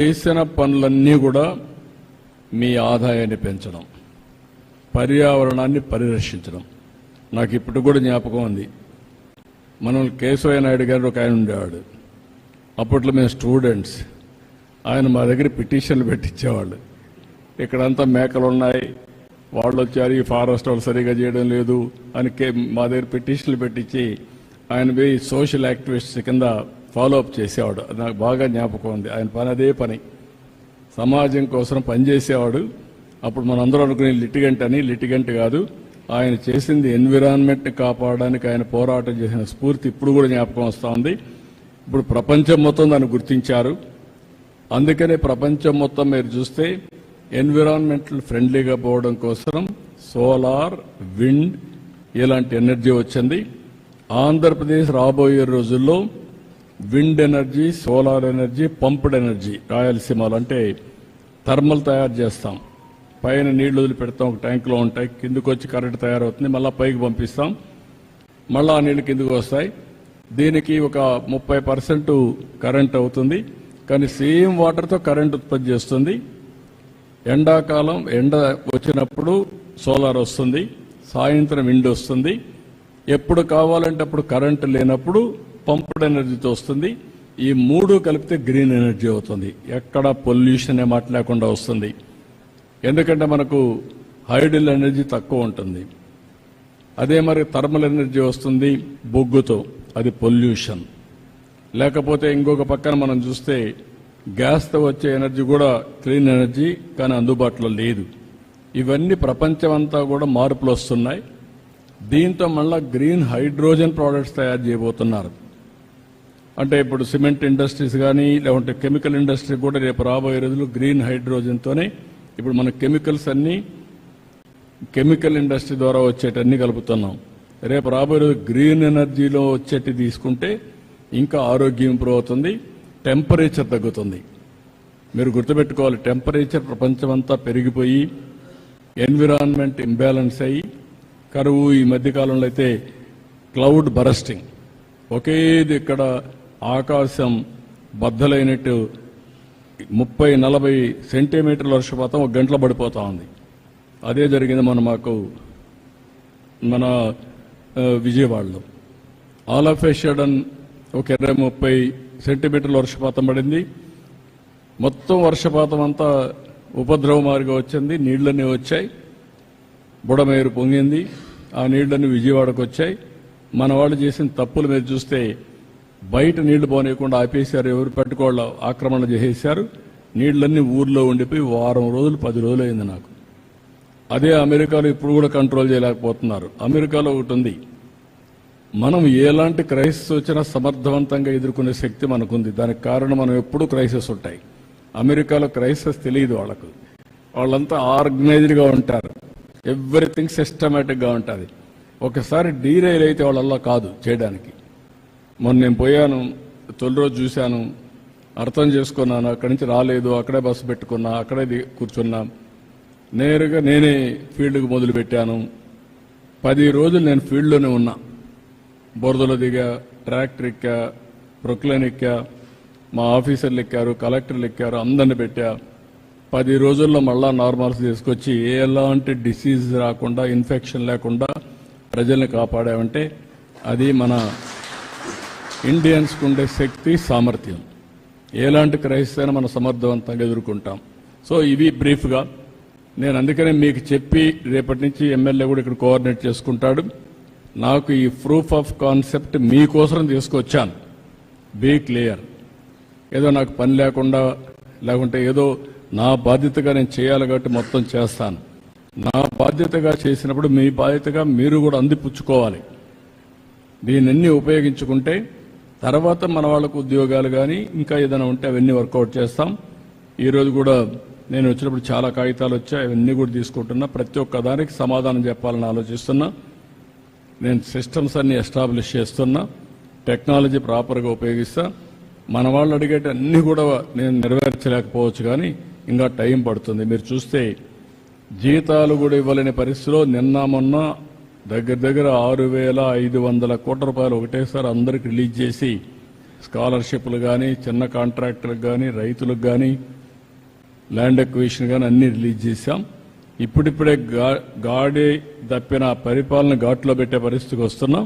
చేసిన పనులన్నీ కూడా మీ ఆదాయాన్ని పెంచడం, పర్యావరణాన్ని పరిరక్షించడం. నాకు ఇప్పుడు కూడా జ్ఞాపకం ఉంది, మనం కేశవయ్య నాయుడు గారు ఒక ఆయన ఉండేవాడు. అప్పట్లో మేము స్టూడెంట్స్, ఆయన మా దగ్గర పిటిషన్లు పెట్టించేవాళ్ళు. ఇక్కడంతా మేకలు ఉన్నాయి, వాళ్ళు వచ్చారు, ఈ ఫారెస్ట్ వాళ్ళు సరిగా చేయడం లేదు అని మా దగ్గర పిటిషన్లు పెట్టించి ఆయన పోయి సోషల్ యాక్టివిస్ట్ కింద ఫాలోఅప్ చేసేవాడు. నాకు బాగా జ్ఞాపకం ఉంది. ఆయన పని అదే పని, సమాజం కోసం పనిచేసేవాడు. అప్పుడు మనందరూ అనుకునే లిటిగెంట్ కాదు, ఆయన చేసింది ఎన్విరాన్మెంట్ని కాపాడడానికి ఆయన పోరాటం చేసిన స్ఫూర్తి ఇప్పుడు కూడా జ్ఞాపకం వస్తూ ఉంది. ఇప్పుడు ప్రపంచం మొత్తం దాన్ని గుర్తించారు. అందుకనే ప్రపంచం మొత్తం మీరు చూస్తే ఎన్విరాన్మెంటల్ ఫ్రెండ్లీగా పోవడం కోసం సోలార్, విండ్ ఇలాంటి ఎనర్జీ వచ్చింది. ఆంధ్రప్రదేశ్ రాబోయే రోజుల్లో wind energy, solar energy, pumped energy, రాయలసీమలో అంటే థర్మల్ తయారు చేస్తాం. పైన నీళ్లు వదిలిపెడతాం, ఒక ట్యాంకులో ఉంటాయి, కిందకు వచ్చి కరెంట్ తయారవుతుంది, మళ్ళీ పైకి పంపిస్తాం, మళ్ళీ ఆ నీళ్లు కిందకు వస్తాయి. దీనికి ఒక 30% కరెంట్ అవుతుంది, కానీ సేమ్ వాటర్తో కరెంట్ ఉత్పత్తి చేస్తుంది. ఎండాకాలం ఎండ వచ్చినప్పుడు సోలార్ వస్తుంది, సాయంత్రం విండ్ వస్తుంది. ఎప్పుడు కావాలంటే అప్పుడు కరెంటు లేనప్పుడు పంప్డ్ ఎనర్జీతో వస్తుంది. ఈ మూడు కలిపితే గ్రీన్ ఎనర్జీ అవుతుంది. ఎక్కడ పొల్యూషన్ మాట లేకుండా వస్తుంది. ఎందుకంటే మనకు హైడల్ ఎనర్జీ తక్కువ ఉంటుంది. అదే మరి థర్మల్ ఎనర్జీ వస్తుంది బొగ్గుతో, అది పొల్యూషన్. లేకపోతే ఇంకొక పక్కన మనం చూస్తే గ్యాస్తో వచ్చే ఎనర్జీ కూడా క్లీన్ ఎనర్జీ, కానీ అందుబాటులో లేదు. ఇవన్నీ ప్రపంచమంతా కూడా మార్పులు వస్తున్నాయి. దీంతో మళ్ళా గ్రీన్ హైడ్రోజన్ ప్రోడక్ట్స్ తయారు చేయబోతున్నారు. అంటే ఇప్పుడు సిమెంట్ ఇండస్ట్రీస్ కానీ లేకుంటే కెమికల్ ఇండస్ట్రీ కూడా రేపు రాబోయే రోజులు గ్రీన్ హైడ్రోజన్తోనే ఇప్పుడు మన కెమికల్స్ అన్నీ కెమికల్ ఇండస్ట్రీ ద్వారా వచ్చేటన్ని కలుపుతున్నాం. రేపు రాబోయే రోజు గ్రీన్ ఎనర్జీలో వచ్చేటి తీసుకుంటే ఇంకా ఆరోగ్యం ఇంప్రూవ్ అవుతుంది, టెంపరేచర్ తగ్గుతుంది. మీరు గుర్తుపెట్టుకోవాలి, టెంపరేచర్ ప్రపంచమంతా పెరిగిపోయి ఎన్విరాన్మెంట్ ఇంబ్యాలెన్స్ అయ్యి కరువు, ఈ మధ్యకాలంలో అయితే క్లౌడ్ బరస్టింగ్, ఒకేది ఇక్కడ ఆకాశం బద్దలైనట్టు 30-40 సెంటీమీటర్ల వర్షపాతం ఒక గంటలో పడిపోతా ఉంది. అదే జరిగింది మన విజయవాడలో. ఆల్ ఆఫ్ ఏ సడన్ ఒక 20-30 సెంటీమీటర్ల వర్షపాతం పడింది. మొత్తం వర్షపాతం అంతా ఉపద్రవమారిగా వచ్చింది, నీళ్లన్నీ వచ్చాయి, బుడమేరు పొంగింది, ఆ నీళ్లన్నీ విజయవాడకు వచ్చాయి. మన వాళ్ళు చేసిన తప్పులు మీరు చూస్తే బయట నీళ్లు పోనీయకుండా ఆపేశారు, ఎవరు పట్టుకోళ్ళ ఆక్రమణ చేసేశారు. నీళ్లన్నీ ఊర్లో ఉండిపోయి వారం రోజులు 10 రోజులు అయింది నాకు. అదే అమెరికాలో ఇప్పుడు కూడా కంట్రోల్ చేయలేకపోతున్నారు. అమెరికాలో ఒకటి ఉంది, మనం ఎలాంటి క్రైసిస్ వచ్చినా సమర్థవంతంగా ఎదుర్కొనే శక్తి మనకుంది. దానికి కారణం మనం ఎప్పుడూ క్రైసిస్ ఉంటాయి. అమెరికాలో క్రైసిస్ తెలియదు వాళ్ళకు, వాళ్ళంతా ఆర్గనైజ్డ్గా ఉంటారు, ఎవ్రీథింగ్ సిస్టమేటిక్గా ఉంటుంది. ఒకసారి డీరైల్ అయితే వాళ్ళల్లా కాదు చేయడానికి. మొన్న నేను పోయాను, తొలి రోజు చూశాను, అర్థం చేసుకున్నాను, అక్కడి నుంచి రాలేదు, అక్కడే బస్సు పెట్టుకున్నా, అక్కడే కూర్చున్నా, నేరుగా నేనే ఫీల్డ్కి మొదలుపెట్టాను. 10 రోజులు నేను ఫీల్డ్లోనే ఉన్నా. బురదలో దిగా, ట్రాక్టర్ ఎక్కా, ప్రొక్లైన్ ఎక్కా, మా ఆఫీసర్లు ఎక్కారు, కలెక్టర్లు ఎక్కారు, అందరిని పెట్టా. 10 రోజుల్లో మళ్ళా నార్మల్స్ తీసుకొచ్చి ఎలాంటి డిసీజ్ రాకుండా, ఇన్ఫెక్షన్ లేకుండా ప్రజల్ని కాపాడామంటే అది మన ఇండియన్స్కు ఉండే శక్తి, సామర్థ్యం. ఎలాంటి క్రైసిస్ అయినా మనం సమర్థవంతంగా ఎదుర్కొంటాం. సో ఇవి బ్రీఫ్గా నేను అందుకనే మీకు చెప్పి రేపటి నుంచి ఎమ్మెల్యే కూడా ఇక్కడ కోఆర్డినేట్ చేసుకుంటాడు. నాకు ఈ ప్రూఫ్ ఆఫ్ కాన్సెప్ట్ మీకోసం తీసుకొచ్చాను. Be clear. ఏదో నాకు పని లేకుండా లేకుంటే ఏదో నా బాధ్యతగా నేను చేయాలి కాబట్టి మొత్తం చేస్తాను. నా బాధ్యతగా చేసినప్పుడు మీ బాధ్యతగా మీరు కూడా అందిపుచ్చుకోవాలి. దీన్ని ఉపయోగించుకుంటే తర్వాత మన వాళ్ళకు ఉద్యోగాలు కానీ ఇంకా ఏదైనా ఉంటే అవన్నీ వర్కౌట్ చేస్తాం. ఈరోజు కూడా నేను వచ్చినప్పుడు చాలా కాగితాలు వచ్చాయి, అవన్నీ కూడా తీసుకుంటున్నా. ప్రతి ఒక్క దానికి సమాధానం చెప్పాలని ఆలోచిస్తున్నా. నేను సిస్టమ్స్ అన్ని ఎస్టాబ్లిష్ చేస్తున్నా, టెక్నాలజీ ప్రాపర్గా ఉపయోగిస్తా. మన వాళ్ళు అడిగేటి అన్నీ కూడా నేను నెరవేర్చలేకపోవచ్చు, కానీ ఇంకా టైం పడుతుంది. మీరు చూస్తే జీతాలు కూడా ఇవ్వలేని పరిస్థితిలో నిన్న మొన్న దగ్గర 6,500 కోట్ల రూపాయలు ఒకటేసారి అందరికి రిలీజ్ చేసి స్కాలర్షిప్లు కానీ, చిన్న కాంట్రాక్టర్లకు కానీ, రైతులకు కానీ, ల్యాండ్ ఎక్విజిషన్ కానీ అన్ని రిలీజ్ చేశాం. ఇప్పుడిప్పుడే గాడి తప్పిన పరిపాలన ఘాట్లో పెట్టే పరిస్థితికి వస్తున్నాం.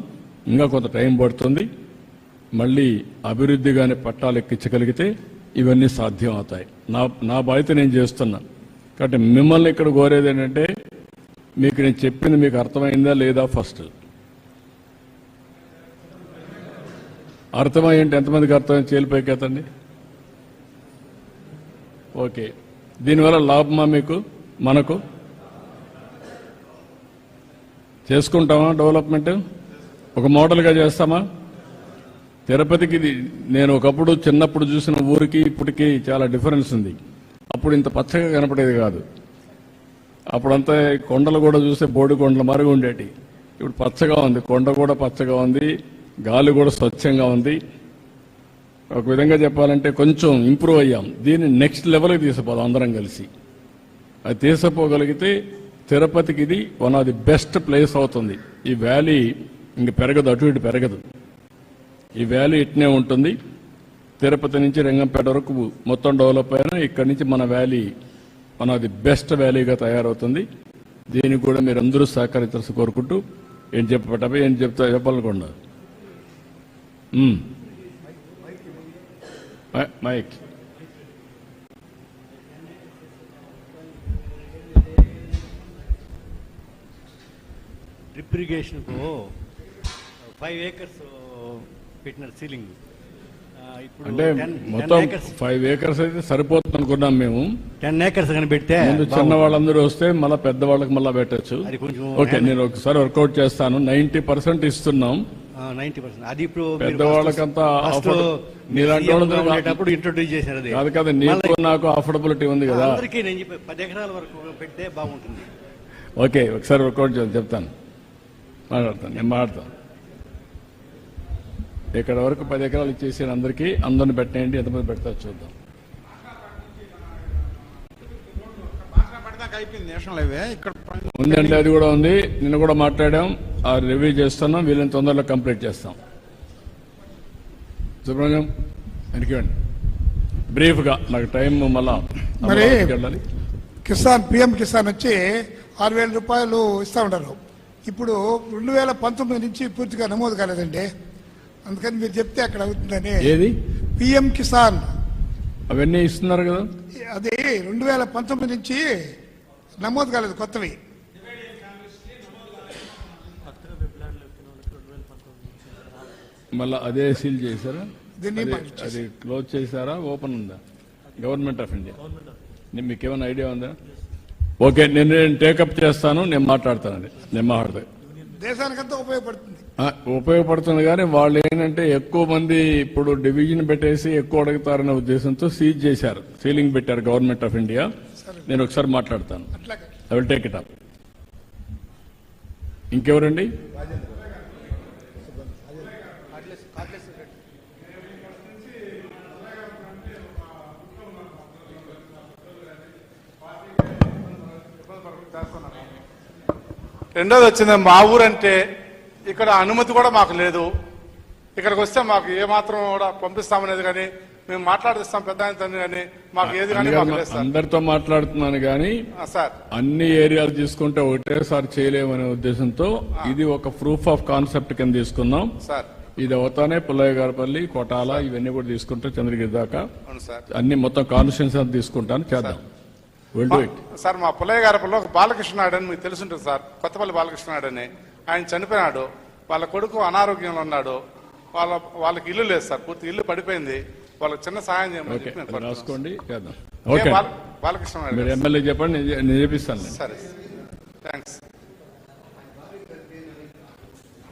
ఇంకా కొంత టైం పడుతుంది. మళ్ళీ అభివృద్ధి కానీ పట్టాలు ఎక్కించగలిగితే ఇవన్నీ సాధ్యం అవుతాయి. నా బాధ్యత నేను చేస్తున్నా. కాబట్టి మిమ్మల్ని ఇక్కడ కోరేది ఏంటంటే, మీకు నేను చెప్పింది మీకు అర్థమైందా లేదా? ఫస్ట్ అర్థమయ్యంటే ఎంతమందికి అర్థమైంది? చేలిపైకి ఎత్తండి. ఓకే, దీనివల్ల లాభమా మీకు? మనకు చేసుకుంటామా? డెవలప్మెంట్ ఒక మోడల్గా చేస్తామా? తిరుపతికి నేను ఒకప్పుడు చిన్నప్పుడు చూసిన ఊరికి ఇప్పటికీ చాలా డిఫరెన్స్ ఉంది. అప్పుడు ఇంత పచ్చగా కనపడేది కాదు. అప్పుడంతా కొండలు కూడా చూస్తే బోడి కొండల మరుగు ఉండేటి. ఇప్పుడు పచ్చగా ఉంది, కొండ కూడా పచ్చగా ఉంది, గాలి కూడా స్వచ్ఛంగా ఉంది. ఒక విధంగా చెప్పాలంటే కొంచెం ఇంప్రూవ్ అయ్యాం. దీన్ని నెక్స్ట్ లెవెల్కి తీసుకుపోదాం అందరం కలిసి. అది తీసుకుపోగలిగితే తిరుపతికి ఇది one of the best place అవుతుంది. ఈ వ్యాలీ ఇంక పెరగదు, అటు ఇటు పెరగదు. ఈ వ్యాలీ ఇట్నే ఉంటుంది. తిరుపతి నుంచి రంగంపేట వరకు మొత్తం డెవలప్ అయినా ఇక్కడి నుంచి మన valley one of the best వ్యాలీగా తయారవుతుంది. దీనికి కూడా మీరు అందరూ సహకరించాల్సి కోరుకుంటూ ఏం చెప్పాలనుకోండి. మైక్ డ్రిప్ ఇరిగేషన్కు 5 acres పెట్టిన సీలింగ్. ఇప్పుడు అంటే మొత్తం 5 acres అయితే సరిపోతుంది అనుకున్నాం మేము. 10 acres కానీ పెడితే చిన్న వాళ్ళందరూ వస్తే మళ్ళీ పెద్దవాళ్ళకి మళ్ళీ పెట్టచ్చు. ఓకే, నేను ఒకసారి వర్కౌట్ చేస్తాను. 90% ఇస్తున్నాం. 90% అది ఇప్పుడు పెద్దవాళ్ళకంతా నీలాంటి ఇంట్రొడ్యూస్ చేశారు. అది కాదు కదా, నీకు నాకు అఫోర్డబిలిటీ ఉంది కదా. అందరికీ నేను చెప్పే 10 acres వరకు పెడితే బాగుంటుంది. ఓకే, ఒకసారి వర్కౌట్ చేస్తాను, చెప్తాను, మాట్లాడతాను. నేను మాట్లాడతాను. ఇక్కడ వరకు 10 ఎకరాలు ఇచ్చేసి అందరిని పెట్టేయండి. ఎంతమంది పెడతారు చూద్దాం. ఉందండి, అది కూడా ఉంది. నిన్న కూడా మాట్లాడాం, ఆ రివ్యూ చేస్తున్నాం. వీళ్ళని తొందరలో కంప్లీట్ చేస్తాం. సుబ్రహ్మణ్యం వెనకండి బ్రీఫ్ గా, నాకు టైం మళ్ళా వెళ్ళాలి. కిసాన్ పిఎం కిసాన్ వచ్చి 6,000 రూపాయలు ఇస్తా ఉంటారు. ఇప్పుడు 2019 నుంచి పూర్తిగా నమోదు కాలేదండి. అందుకని మీరు చెప్తే అక్కడ అవుతుందని. ఏది పిఎం కిసాన్ అవన్నీ ఇస్తున్నారు కదా, అది 2019 నుంచి నమోదు కాలేదు, కొత్తవి. మళ్ళీ అదే సీల్ చేశారా? దీన్ని అది క్లోజ్ చేశారా? ఓపెన్ ఉందా? Government of India. మీకేమైనా ఐడియా ఉందా? ఓకే, నేను టేకప్ చేస్తాను. నేను మాట్లాడతాను. దేశానికంతా ఉపయోగపడుతుంది కానీ వాళ్ళు ఏంటంటే ఎక్కువ మంది ఇప్పుడు డివిజన్ పెట్టేసి ఎక్కువ అడుగుతారనే ఉద్దేశంతో సీజ్ చేశారు, సీలింగ్ పెట్టారు గవర్నమెంట్ ఆఫ్ ఇండియా. నేను ఒకసారి మాట్లాడతాను. I will take it up. ఇంకెవరండి? రెండోది వచ్చింది, మా ఊరంటే ఇక్కడ అనుమతి కూడా మాకు లేదు. ఇక్కడికి వస్తే మాకు ఏమాత్రం కూడా పంపిస్తామనేది కానీ, మేము మాట్లాడిస్తాం పెద్ద కానీ మాకు ఏది కానీ అందరితో మాట్లాడుతున్నాను కానీ సార్, అన్ని ఏరియాలు తీసుకుంటే ఒకటేసారి చేయలేమనే ఉద్దేశంతో ఇది ఒక ప్రూఫ్ ఆఫ్ కాన్సెప్ట్ కింద తీసుకున్నాం సార్. ఇది అవుతానే పుల్లయ్య గారిపల్లి, కోటాల ఇవన్నీ కూడా తీసుకుంటే చంద్రగిరి దాకా అన్ని మొత్తం కాన్స్టిట్యూన్సీ తీసుకుంటాను, చేద్దాం. సార్, మా పుల్లయ్య గారిపల్లి ఒక బాలకృష్ణనాయుడు అని మీకు తెలుసుంటుంది సార్. కొత్తపల్లి బాలకృష్ణనాయుడు అని ఆయన చనిపోయినాడు. వాళ్ళ కొడుకు అనారోగ్యంలో ఉన్నాడు. వాళ్ళకి ఇల్లు లేదు సార్, పూర్తి ఇల్లు పడిపోయింది. వాళ్ళకి చిన్న సాయం చేయమని రాసుకోండి, బాలకృష్ణనాయుడు ఎమ్మెల్యే చెప్పండి, నేను చేపిస్తాను. సరే, థ్యాంక్స్.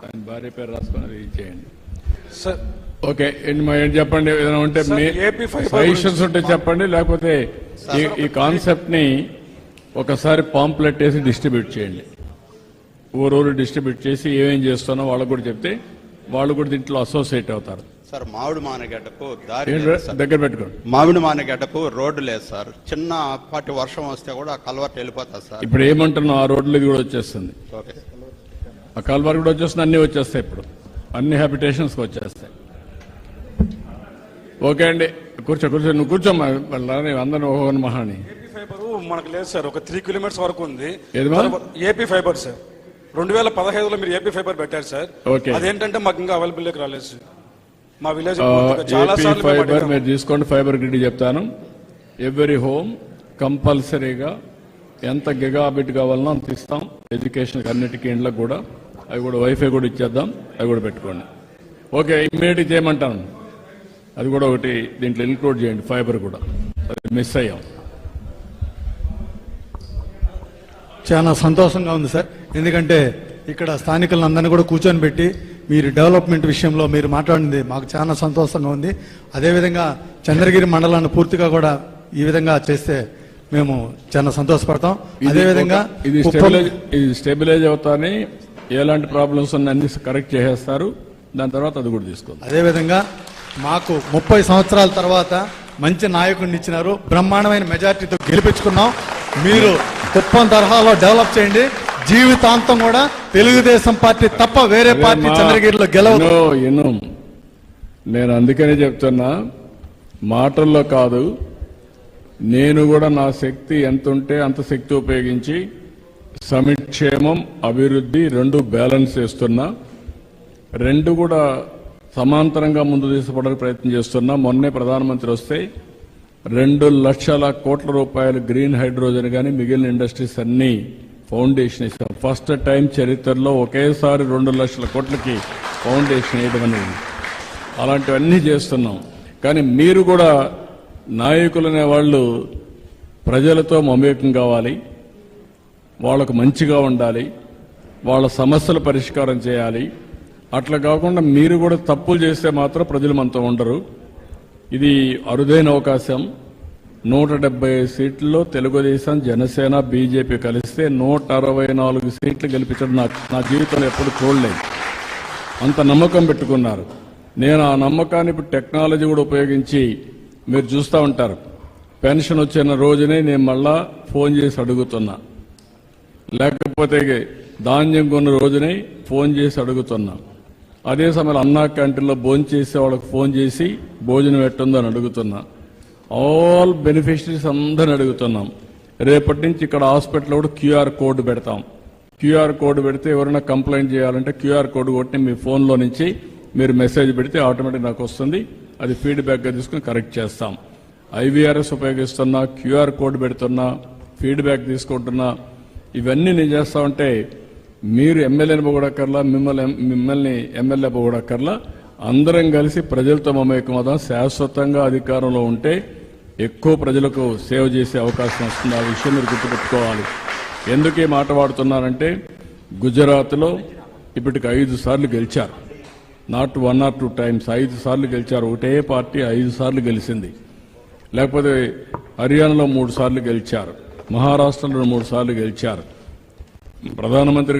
ఆయన భార్య పేరు రాసుకొని అది చేయండి సార్. ఓకే, చెప్పండి. ఏదైనా ఉంటే సజెషన్స్ ఉంటే చెప్పండి, లేకపోతే ఈ కాన్సెప్ట్ ని ఒకసారి పాంప్లెట్ వేసి డిస్ట్రిబ్యూట్ చేయండి. ఊరూరు డిస్ట్రిబ్యూట్ చేసి ఏమేం చేస్తున్నా వాళ్ళకు కూడా చెప్తే వాళ్ళు కూడా దీంట్లో అసోసియేట్ అవుతారు. సార్, మామిడి మానగడ్డకు దారి దగ్గర పెట్టుకోండి. మామిడి మానగడ్డకు రోడ్డు లేదు సార్. చిన్న పాటి వర్షం వస్తే కూడా ఆ కల్వర్ట్ వెళ్ళిపోతుంది సార్. ఇప్పుడు ఏమంటున్నాం, ఆ రోడ్లు కూడా వచ్చేస్తుంది, ఆ కల్వర్ట్ కూడా వచ్చేస్తుంది, అన్ని వచ్చేస్తాయి. ఇప్పుడు అన్ని హ్యాబిటేషన్స్కి వచ్చేస్తాయి. ఓకే అండి, కూర్చో నువ్వు కూర్చోమ్మా, అందరిని ఓహోన్ మహాని. ఏపీ ఫైబర్ మనకు లేదు సార్, ఒక 3 కిలోమీటర్స్ వరకు ఉంది. ఏదిమా? ఏపీ ఫైబర్ సార్ 2015లో మీరు ఏపీ ఫైబర్ పెట్టారు సార్. ఓకే. అదేంటంటే మాకు ఇంకా అవైలబుల్ రాలేదు సార్. మా విలేజ్ చాలా ఏపీ సార్లు ఫైబర్ మీరు తీసుకోండి, ఫైబర్ గ్రిడ్ చెప్తాను. ఎవ్రీ హోమ్ కంపల్సరీగా ఎంత గిగాబిట్ కావాలనో అంత ఇస్తాం. ఎడ్యుకేషన్ అన్నిటికీ ఇండ్లకు కూడా, అవి కూడా వైఫై కూడా ఇచ్చేద్దాం, అవి కూడా పెట్టుకోండి. ఓకే, ఇమ్మీడియట్ చేయమంటాను. అది కూడా ఒకటి దీంట్లో ఇన్క్లూడ్ చేయండి, ఫైబర్ కూడా. అది మిస్ అయ్యాం. చాలా సంతోషంగా ఉంది సార్, ఎందుకంటే ఇక్కడ స్థానికులందరినీ కూడా కూర్చొని పెట్టి మీరు డెవలప్మెంట్ విషయంలో మీరు మాట్లాడింది మాకు చాలా సంతోషంగా ఉంది. అదేవిధంగా చంద్రగిరి మండలాన్ని పూర్తిగా కూడా ఈ విధంగా చేస్తే మేము చాలా సంతోషపడతాం. అదేవిధంగా ఇది స్టెబిలైజ్ అవుతానే, ఎలాంటి ప్రాబ్లమ్స్ ఉన్న అన్ని కరెక్ట్ చేసేస్తారు. దాని తర్వాత అది కూడా తీసుకుందాం. అదేవిధంగా మాకు 30 సంవత్సరాల తర్వాత మంచి నాయకుడిని ఇచ్చినారు, బ్రహ్మాండమైన మెజార్టీతో గెలిపించుకున్నాం. మీరు కుప్పం తరహాలో డెవలప్ చేయండి. జీవితాంతం కూడా తెలుగుదేశం పార్టీ తప్ప వేరే పార్టీ చంద్రగిరిలో గెలవదు. నేను అందుకనే చెప్తున్నా, మాటల్లో కాదు, నేను కూడా నా శక్తి ఎంత ఉంటే అంత శక్తి ఉపయోగించి సంక్షేమం అభివృద్ధి రెండు బ్యాలెన్స్ చేస్తున్నా. రెండు కూడా సమాంతరంగా ముందు తీసుకుపోవడానికి ప్రయత్నం చేస్తున్నా. మొన్నే ప్రధానమంత్రి వస్తే 2 లక్షల కోట్ల రూపాయలు గ్రీన్ హైడ్రోజన్ కానీ మిగిలిన ఇండస్ట్రీస్ అన్ని ఫౌండేషన్ ఇస్తాం. ఫస్ట్ టైం చరిత్రలో ఒకేసారి 2 లక్షల కోట్లకి ఫౌండేషన్ వేయడం అనేది. అలాంటివన్నీ చేస్తున్నాం. కానీ మీరు కూడా నాయకులనే వాళ్ళు ప్రజలతో మమేకం కావాలి, వాళ్ళకు మంచిగా ఉండాలి, వాళ్ళ సమస్యల పరిష్కారం చేయాలి. అట్లా కాకుండా మీరు కూడా తప్పులు చేస్తే మాత్రం ప్రజలు మనతో ఉండరు. ఇది అరుదైన అవకాశం. 175 సీట్లలో తెలుగుదేశం, జనసేన, బీజేపీ కలిస్తే 164 సీట్లు గెలిపించడం నా జీవితంలో ఎప్పుడు చూడలేదు. అంత నమ్మకం పెట్టుకున్నారు. నేను ఆ నమ్మకాన్ని ఇప్పుడు టెక్నాలజీ కూడా ఉపయోగించి మీరు చూస్తూ ఉంటారు. పెన్షన్ వచ్చిన రోజునే నేను మళ్ళా ఫోన్ చేసి అడుగుతున్నా, లేకపోతే ధాన్యం కొన్న రోజునే ఫోన్ చేసి అడుగుతున్నా. అదే సమయంలో అన్నా క్యాంటీన్లో భోజనం చేసే వాళ్ళకి ఫోన్ చేసి భోజనం ఎట్టుందో అని అడుగుతున్నా. ఆల్ బెనిఫిషరీస్ అందరిని అడుగుతున్నాం. రేపటి నుంచి ఇక్కడ హాస్పిటల్లో కూడా క్యూఆర్ కోడ్ పెడతాం. క్యూఆర్ కోడ్ పెడితే ఎవరైనా కంప్లైంట్ చేయాలంటే క్యూఆర్ కోడ్ కొట్టి మీ ఫోన్లో నుంచి మీరు మెసేజ్ పెడితే ఆటోమేటిక్ నాకు వస్తుంది. అది ఫీడ్బ్యాక్గా తీసుకుని కరెక్ట్ చేస్తాం. ఐవీఆర్ఎస్ ఉపయోగిస్తున్నా, క్యూఆర్ కోడ్ పెడుతున్నా, ఫీడ్బ్యాక్ తీసుకుంటున్నా. ఇవన్నీ నేను చేస్తా ఉంటే మీరు ఎమ్మెల్యేని పొగడక్కర్లా, మిమ్మల్ని ఎమ్మెల్యే పొగడక్కర్లా. అందరం కలిసి ప్రజలతో మమేకం అవుదాం. శాశ్వతంగా అధికారంలో ఉంటే ఎక్కువ ప్రజలకు సేవ చేసే అవకాశం వస్తుంది. ఆ విషయం మీరు గుర్తుపెట్టుకోవాలి. ఎందుకు ఈ మాట వాడుతున్నారంటే, గుజరాత్లో ఇప్పటికి 5 సార్లు గెలిచారు. నాట్ 1 or 2 times, 5 సార్లు గెలిచారు. ఒకటే పార్టీ 5 సార్లు గెలిచింది. లేకపోతే హర్యానాలో 3 సార్లు గెలిచారు, మహారాష్ట్రలో 3 సార్లు గెలిచారు. ప్రధానమంత్రి